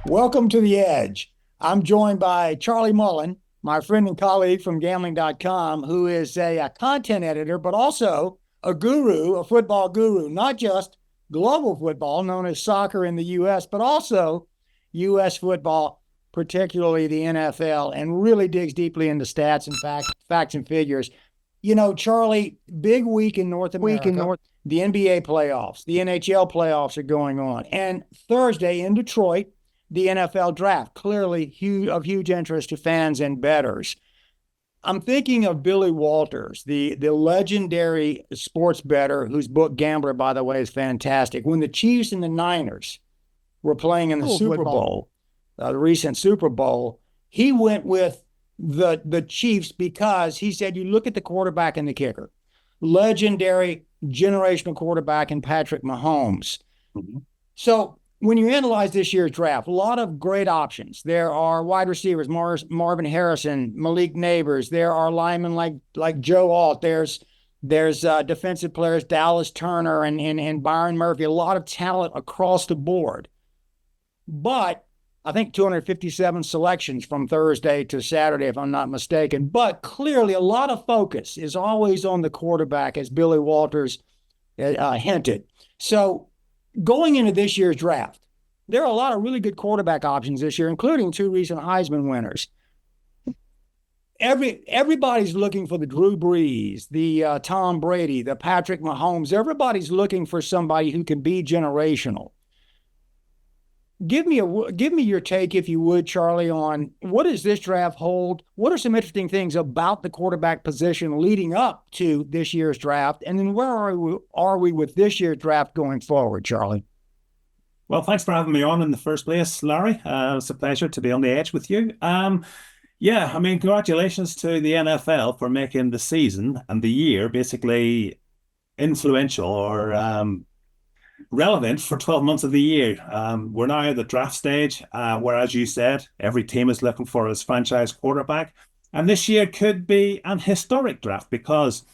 Welcome to the Edge. I'm joined by Charlie Mullan, my friend and colleague from Gambling.com, who is a content editor, but also a guru, a football guru, not just global football, known as soccer in the U.S., but also U.S. football, particularly the NFL, and really digs deeply into stats and facts and figures. You know, Charlie, big week in North America. The NBA playoffs, the NHL playoffs are going on. And Thursday in Detroit, the NFL draft, clearly of huge interest to fans and bettors. I'm thinking of Billy Walters, the legendary sports bettor whose book Gambler, by the way, is fantastic. When the Chiefs and the Niners were playing in the Super Bowl, the recent Super Bowl, he went with the Chiefs because he said, you look at the quarterback and the kicker, legendary generational quarterback in Patrick Mahomes. Mm-hmm. So when you analyze this year's draft, a lot of great options. There are wide receivers, Marvin Harrison, Malik Neighbors. There are linemen like Joe Alt. There's defensive players, Dallas Turner and Byron Murphy. A lot of talent across the board. But I think 257 selections from Thursday to Saturday, if I'm not mistaken. But clearly a lot of focus is always on the quarterback, as Billy Walters hinted. So going into this year's draft, there are a lot of really good quarterback options this year, including two recent Heisman winners. Everybody's looking for the Drew Brees, the Tom Brady, the Patrick Mahomes. Everybody's looking for somebody who can be generational. Give me your take, if you would, Charlie, on what does this draft hold? What are some interesting things about the quarterback position leading up to this year's draft? And then where are we with this year's draft going forward, Charlie? Well, thanks for having me on in the first place, Larry. It's a pleasure to be on the Edge with you. Congratulations to the NFL for making the season and the year basically influential or relevant for 12 months of the year. We're now at the draft stage, where, as you said, every team is looking for his franchise quarterback. And this year could be an historic draft because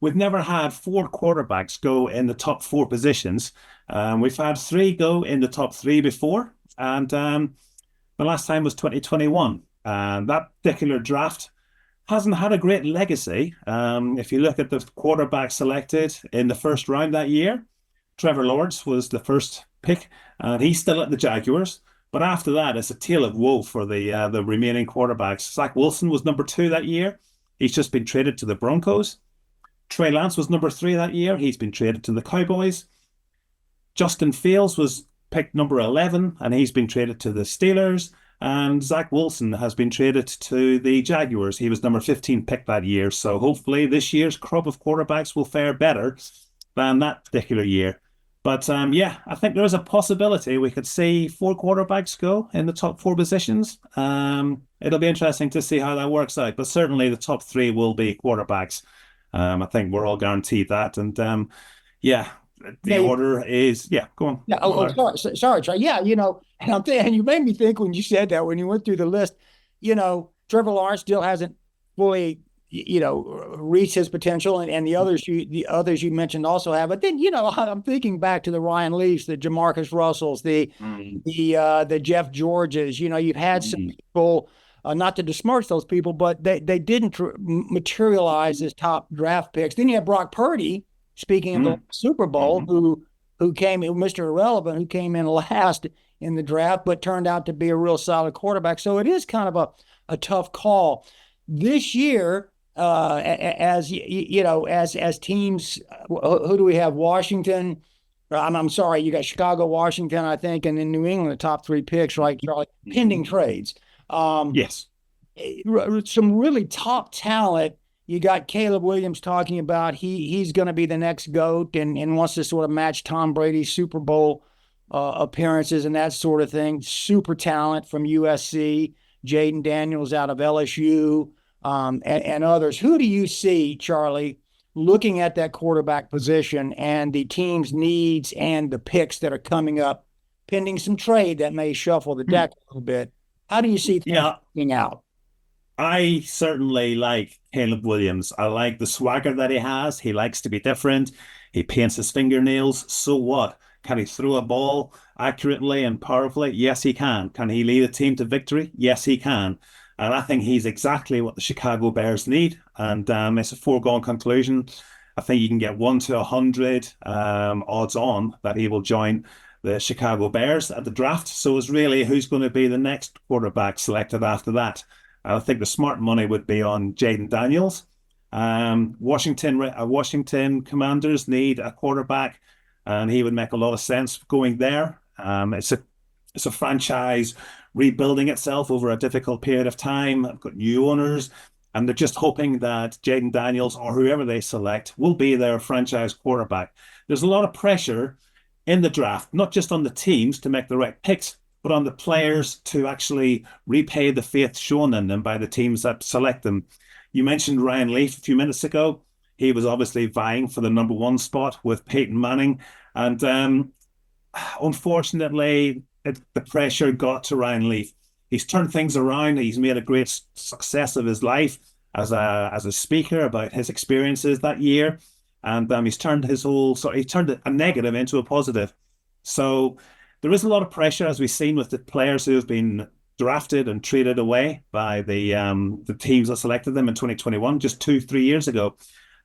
we've never had four quarterbacks go in the top four positions. We've had three go in the top three before, and the last time was 2021. That particular draft hasn't had a great legacy. If you look at the quarterback selected in the first round that year, Trevor Lawrence was the first pick, and he's still at the Jaguars. But after that, it's a tale of woe for the remaining quarterbacks. Zach Wilson was number 2 that year. He's just been traded to the Broncos. Trey Lance was number 3 that year. He's been traded to the Cowboys. Justin Fields was picked number 11, and he's been traded to the Steelers. And Zach Wilson has been traded to the Jaguars. He was number 15 picked that year. So hopefully this year's crop of quarterbacks will fare better than that particular year. But I think there is a possibility we could see 4 quarterbacks go in the top 4 positions. It'll be interesting to see how that works out. But certainly the top 3 will be quarterbacks. I think we're all guaranteed that. And order is, go on. Yeah. Sorry, Charlie. Yeah, and you made me think when you said that, when you went through the list, Trevor Lawrence still hasn't fully reach his potential, and the others you mentioned also have. But then I'm thinking back to the Ryan Leafs, the Jamarcus Russells, the Jeff Georges. You've had some people, not to besmirch those people, but they didn't materialize as top draft picks. Then you have Brock Purdy, speaking of the Super Bowl, who came in, Mr. Irrelevant, who came in last in the draft, but turned out to be a real solid quarterback. So it is kind of a tough call this year. As teams, who do we have? Washington. I'm sorry, you got Chicago, Washington, I think, and then New England, the top 3 picks, right, Charlie? Pending trades. Yes. Some really top talent. You got Caleb Williams talking about he's going to be the next GOAT and wants to sort of match Tom Brady's Super Bowl appearances and that sort of thing. Super talent from USC. Jaden Daniels out of LSU. And others. Who do you see, Charlie, looking at that quarterback position and the team's needs and the picks that are coming up, pending some trade that may shuffle the deck a little bit? How do you see things working out? I certainly like Caleb Williams. I like the swagger that he has. He likes to be different. He paints his fingernails. So what? Can he throw a ball accurately and powerfully? Yes, he can. Can he lead a team to victory? Yes, he can. And I think he's exactly what the Chicago Bears need. And it's a foregone conclusion. I think you can get 1 to 100 odds on that he will join the Chicago Bears at the draft. So it's really who's going to be the next quarterback selected after that. I think the smart money would be on Jaden Daniels. Washington Commanders need a quarterback, and he would make a lot of sense going there. It's a franchise rebuilding itself over a difficult period of time. I've got new owners, and they're just hoping that Jaden Daniels or whoever they select will be their franchise quarterback. There's a lot of pressure in the draft, not just on the teams to make the right picks, but on the players to actually repay the faith shown in them by the teams that select them. You mentioned Ryan Leaf a few minutes ago. He was obviously vying for the number one spot with Peyton Manning. And unfortunately, the pressure got to Ryan Leaf. He's turned things around. He's made a great success of his life as a speaker about his experiences that year. And he's turned he turned a negative into a positive. So there is a lot of pressure, as we've seen with the players who have been drafted and traded away by the teams that selected them in 2021, just 2-3 years ago.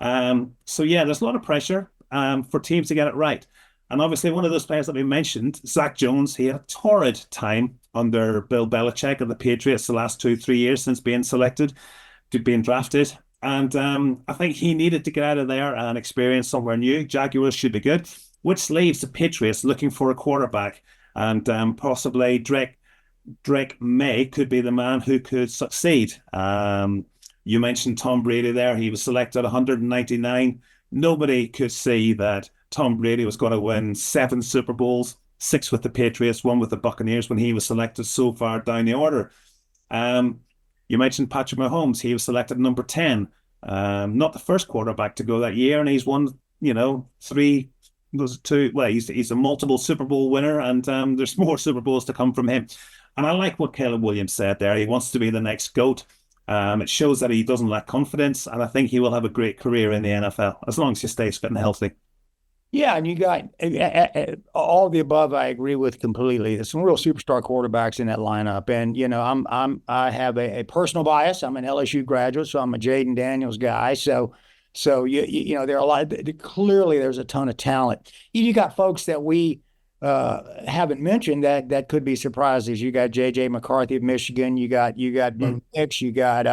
So yeah, there's a lot of pressure for teams to get it right. And obviously one of those players that we mentioned, Zach Jones, he had a torrid time under Bill Belichick of the Patriots the last 2-3 years since being selected to being drafted. And I think he needed to get out of there and experience somewhere new. Jaguars should be good, which leaves the Patriots looking for a quarterback. And possibly Drake May could be the man who could succeed. You mentioned Tom Brady there. He was selected 199. Nobody could see that Tom Brady was going to win 7 Super Bowls, 6 with the Patriots, 1 with the Buccaneers when he was selected so far down the order. You mentioned Patrick Mahomes. He was selected number 10. Not the first quarterback to go that year, and he's won, 3, those 2. Well, he's a multiple Super Bowl winner, and there's more Super Bowls to come from him. And I like what Caleb Williams said there. He wants to be the next GOAT. It shows that he doesn't lack confidence, and I think he will have a great career in the NFL as long as he stays fit and healthy. Yeah, and you got all the above. I agree with completely. There's some real superstar quarterbacks in that lineup, and I have a personal bias. I'm an LSU graduate, so I'm a Jaden Daniels guy. So there are a lot. Clearly, there's a ton of talent. You got folks that we haven't mentioned that could be surprises. You got J.J. McCarthy of Michigan. You got Bo Nix. You got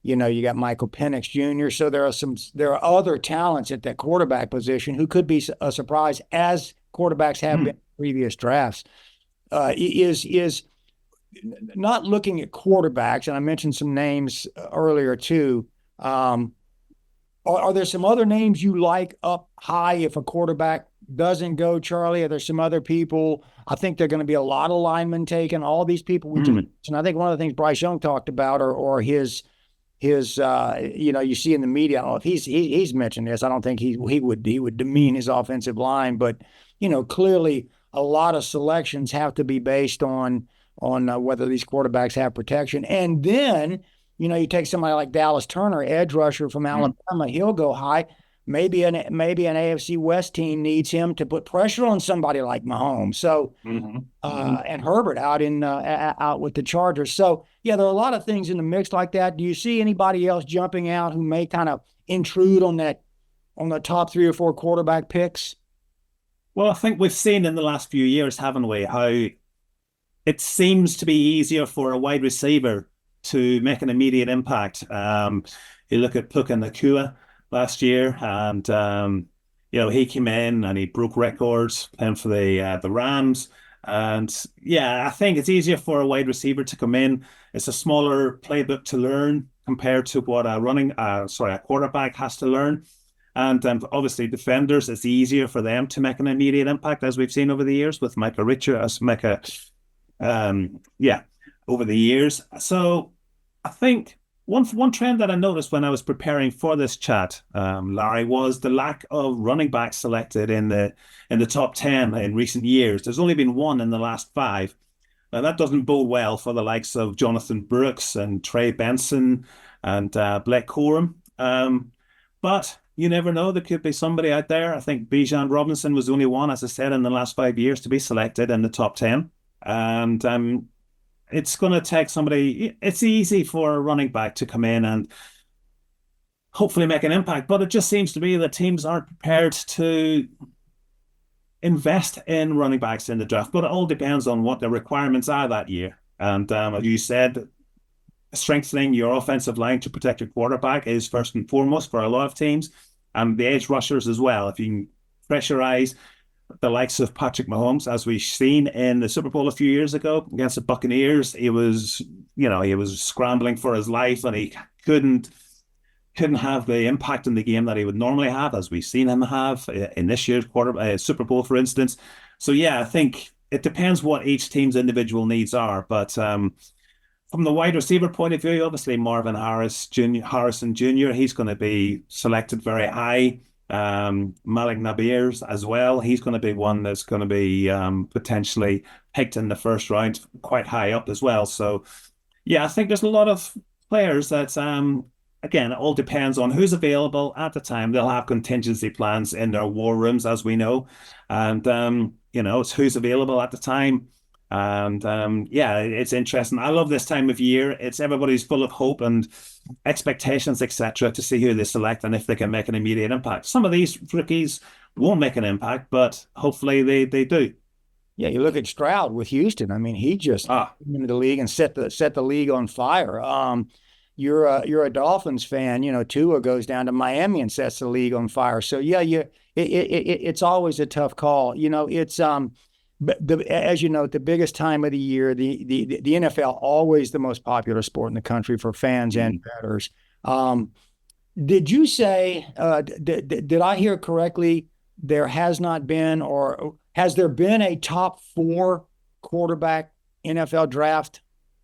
you got Michael Penix Jr. So there are other talents at that quarterback position who could be a surprise, as quarterbacks have been in previous drafts. Is not looking at quarterbacks, and I mentioned some names earlier too. Are there some other names you like up high if a quarterback doesn't go, Charlie? Are there some other people? I think there are going to be a lot of linemen taken. All these people we just mentioned. I think one of the things Bryce Young talked about, or his you see in the media. I don't know if he's mentioned this. I don't think he would demean his offensive line, but clearly a lot of selections have to be based on whether these quarterbacks have protection. And then you take somebody like Dallas Turner, edge rusher from Alabama, he'll go high. Maybe an AFC West team needs him to put pressure on somebody like Mahomes. So, and Herbert out with the Chargers. So, yeah, there are a lot of things in the mix like that. Do you see anybody else jumping out who may kind of intrude on the top 3 or 4 quarterback picks? Well, I think we've seen in the last few years, haven't we, how it seems to be easier for a wide receiver to make an immediate impact. You look at Puka Nacua last year, and he came in and he broke records playing for the Rams. And yeah, I think it's easier for a wide receiver to come in. It's a smaller playbook to learn compared to what a quarterback has to learn. And obviously defenders, it's easier for them to make an immediate impact, as we've seen over the years with Micah Richards, over the years. So I think one trend that I noticed when I was preparing for this chat, Larry, was the lack of running backs selected in the top 10 in recent years. There's only been one in the last 5. Now, that doesn't bode well for the likes of Jonathan Brooks and Trey Benson and Blake Corum. But, you never know. There could be somebody out there. I think Bijan Robinson was the only one, as I said, in the last 5 years to be selected in the top 10. And it's going to take somebody. It's easy for a running back to come in and hopefully make an impact, but it just seems to be that teams aren't prepared to invest in running backs in the draft. But it all depends on what the requirements are that year. And as you said, strengthening your offensive line to protect your quarterback is first and foremost for a lot of teams, and the edge rushers as well. If you can pressurize the likes of Patrick Mahomes, as we've seen in the Super Bowl a few years ago against the Buccaneers, he was scrambling for his life, and he couldn't have the impact in the game that he would normally have, as we've seen him have in this year's Super Bowl, for instance. So yeah, I think it depends what each team's individual needs are, but from the wide receiver point of view, obviously Marvin Harrison Jr., he's going to be selected very high. Malik Nabir as well, he's going to be one that's going to be potentially picked in the first round, quite high up as well. So yeah, I think there's a lot of players that, again, it all depends on who's available at the time. They'll have contingency plans in their war rooms, as we know. And, it's who's available at the time. And yeah, it's interesting. I love this time of year. It's everybody's full of hope and expectations, etc., to see who they select and if they can make an immediate impact. Some of these rookies won't make an impact, but hopefully they do. Yeah, you look at Stroud with Houston. I mean, he just came into the league and set the league on fire. You're a Dolphins fan. Tua goes down to Miami and sets the league on fire. So yeah, it's always a tough call. It's as you know, the biggest time of the year, the NFL, always the most popular sport in the country for fans and bettors. Did you say, did I hear correctly, there has not been, or has there been a top 4 quarterback NFL draft?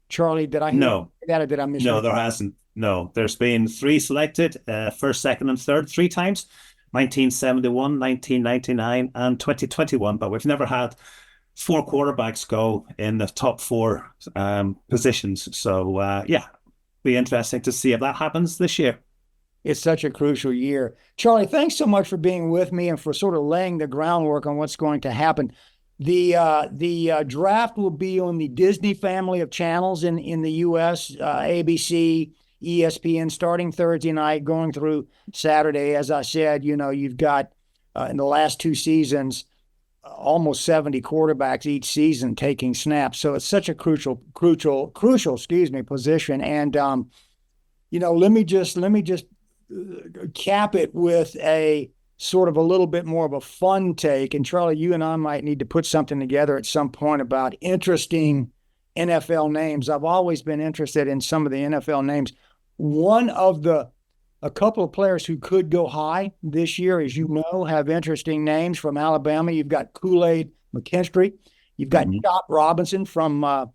Charlie, did I hear that, or did I miss it? No, there hasn't. No, there's been 3 selected, first, second, and third, 3 times, 1971, 1999, and 2021, but we've never had 4 quarterbacks go in the top 4 positions. So, yeah, be interesting to see if that happens this year. It's such a crucial year. Charlie, thanks so much for being with me and for sort of laying the groundwork on what's going to happen. The draft will be on the Disney family of channels in the U.S., ABC, ESPN, starting Thursday night, going through Saturday. As I said, you've got in the last 2 seasons, almost 70 quarterbacks each season taking snaps. So it's such a crucial, position. And, let me just cap it with a sort of a little bit more of a fun take. And Charlie, you and I might need to put something together at some point about interesting NFL names. I've always been interested in some of the NFL names. A couple of players who could go high this year, as you know, have interesting names. From Alabama, you've got Kool-Aid McKinstry. You've got Chop Robinson from I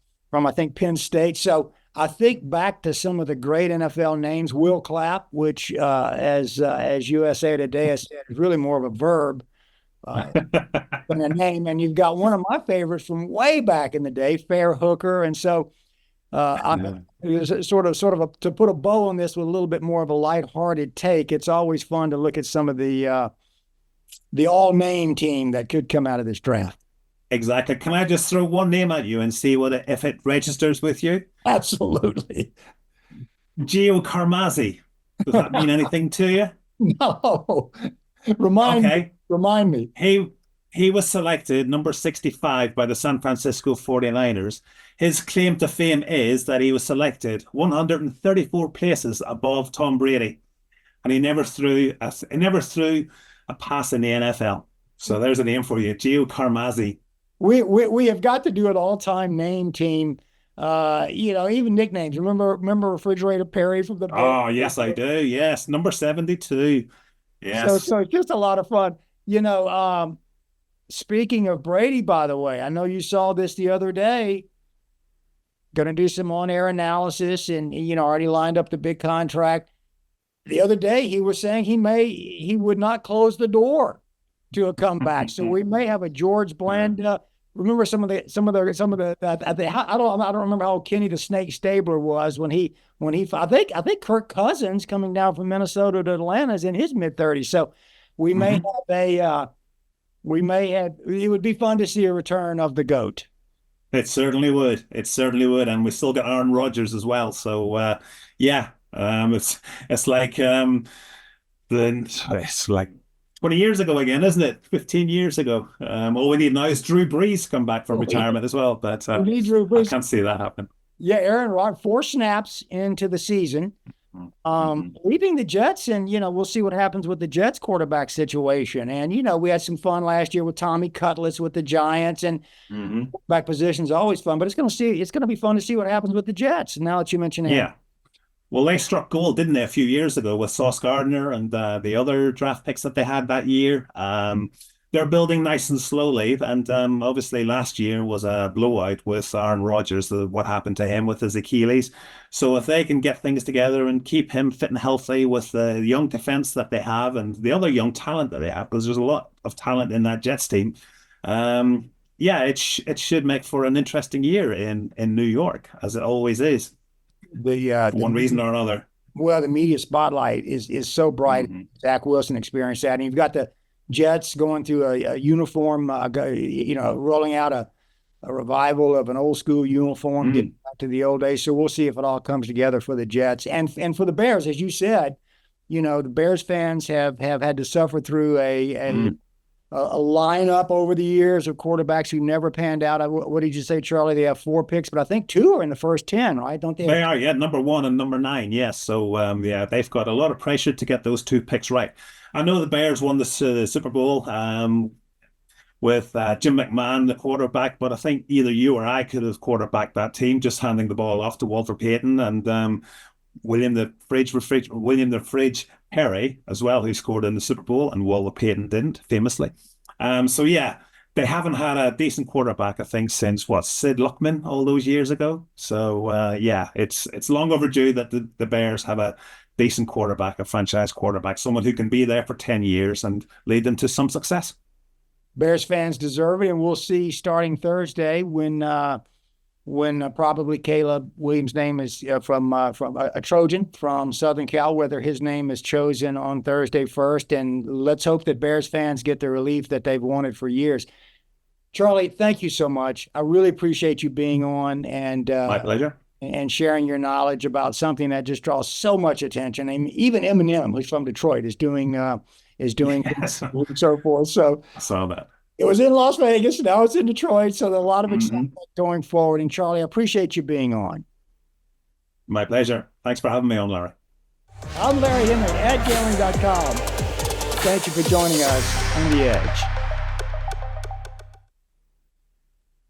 think Penn State. So I think back to some of the great NFL names. Will Clapp, which as USA Today has said, is really more of a verb than a name. And you've got one of my favorites from way back in the day, Fair Hooker. And so I'm sort of to put a bow on this with a little bit more of a lighthearted take. It's always fun to look at some of the all-name team that could come out of this draft. Exactly. Can I just throw one name at you and see if it registers with you? Absolutely. Gio Carmazzi. Does that mean anything to you? No. Remind me. He was selected number 65 by the San Francisco 49ers. His claim to fame is that he was selected 134 places above Tom Brady, and he never threw a pass in the NFL. So there's a name for you, Gio Carmazzi. We have got to do an all-time name team. Even nicknames. Remember Refrigerator Perry from the Bears? Oh, yes, I do. Yes, number 72. Yes. So it's just a lot of fun. Speaking of Brady, by the way, I know you saw this the other day. Going to do some on-air analysis, and already lined up the big contract. The other day, he was saying he would not close the door to a comeback. So we may have a George Blanda remember I don't remember how old Kenny the Snake Stabler was when he I think Kirk Cousins coming down from Minnesota to Atlanta is in his mid-30s. So we may have it would be fun to see a return of the GOAT. It certainly would. It certainly would. And we still got Aaron Rodgers as well. So yeah, it's like it's like 20 years ago again, isn't it? 15 years ago. All we need now is Drew Brees come back from retirement as well. But We need Drew I Brees. can't see that happen. Yeah, Aaron Rodgers, 4 snaps into the season, leaving the Jets, and we'll see what happens with the Jets quarterback situation. And we had some fun last year with Tommy Cutlets with the Giants, and quarterback position is always fun. But it's going to be fun to see what happens with the Jets. Now that you mention him. Yeah. Well, they struck gold, didn't they, a few years ago with Sauce Gardner and the other draft picks that they had that year. They're building nice and slowly. And obviously last year was a blowout with Aaron Rodgers, what happened to him with his Achilles. So if they can get things together and keep him fit and healthy with the young defense that they have and the other young talent that they have, because there's a lot of talent in that Jets team, yeah, it should make for an interesting year in New York, as it always is. For one reason or another. Well, the media spotlight is so bright. Zach Wilson experienced that, and you've got the Jets going through a uniform, rolling out a revival of an old school uniform, getting back to the old days. So we'll see if it all comes together for the Jets and for the Bears, as you said. The Bears fans have had to suffer through a lineup over the years of quarterbacks who never panned out. What did you say, Charlie? They have 4 picks, but I think 2 are in the first 10, right? Don't they? They are, yeah, number 1 and number 9, yes. So, yeah, they've got a lot of pressure to get those 2 picks right. I know the Bears won the Super Bowl with Jim McMahon, the quarterback, but I think either you or I could have quarterbacked that team, just handing the ball off to Walter Payton and William the Fridge Perry as well, who scored in the Super Bowl, and Walter Payton didn't, famously. So yeah, they haven't had a decent quarterback, I think, since Sid Luckman all those years ago. So yeah, it's long overdue that the Bears have a decent quarterback, a franchise quarterback, someone who can be there for 10 years and lead them to some success. Bears fans deserve it, and we'll see starting Thursday when probably Caleb Williams' name is from a Trojan from Southern Cal, whether his name is chosen on Thursday first. And let's hope that Bears fans get the relief that they've wanted for years. Charlie, thank you so much. I really appreciate you being on and my pleasure. And sharing your knowledge about something that just draws so much attention. And even Eminem, who's from Detroit, is doing this and so forth. So I saw that. It was in Las Vegas. Now it's in Detroit. So there's a lot of excitement going forward. And Charlie, I appreciate you being on. My pleasure. Thanks for having me on, Larry. I'm Larry Henry at Gambling.com. Thank you for joining us on The Edge.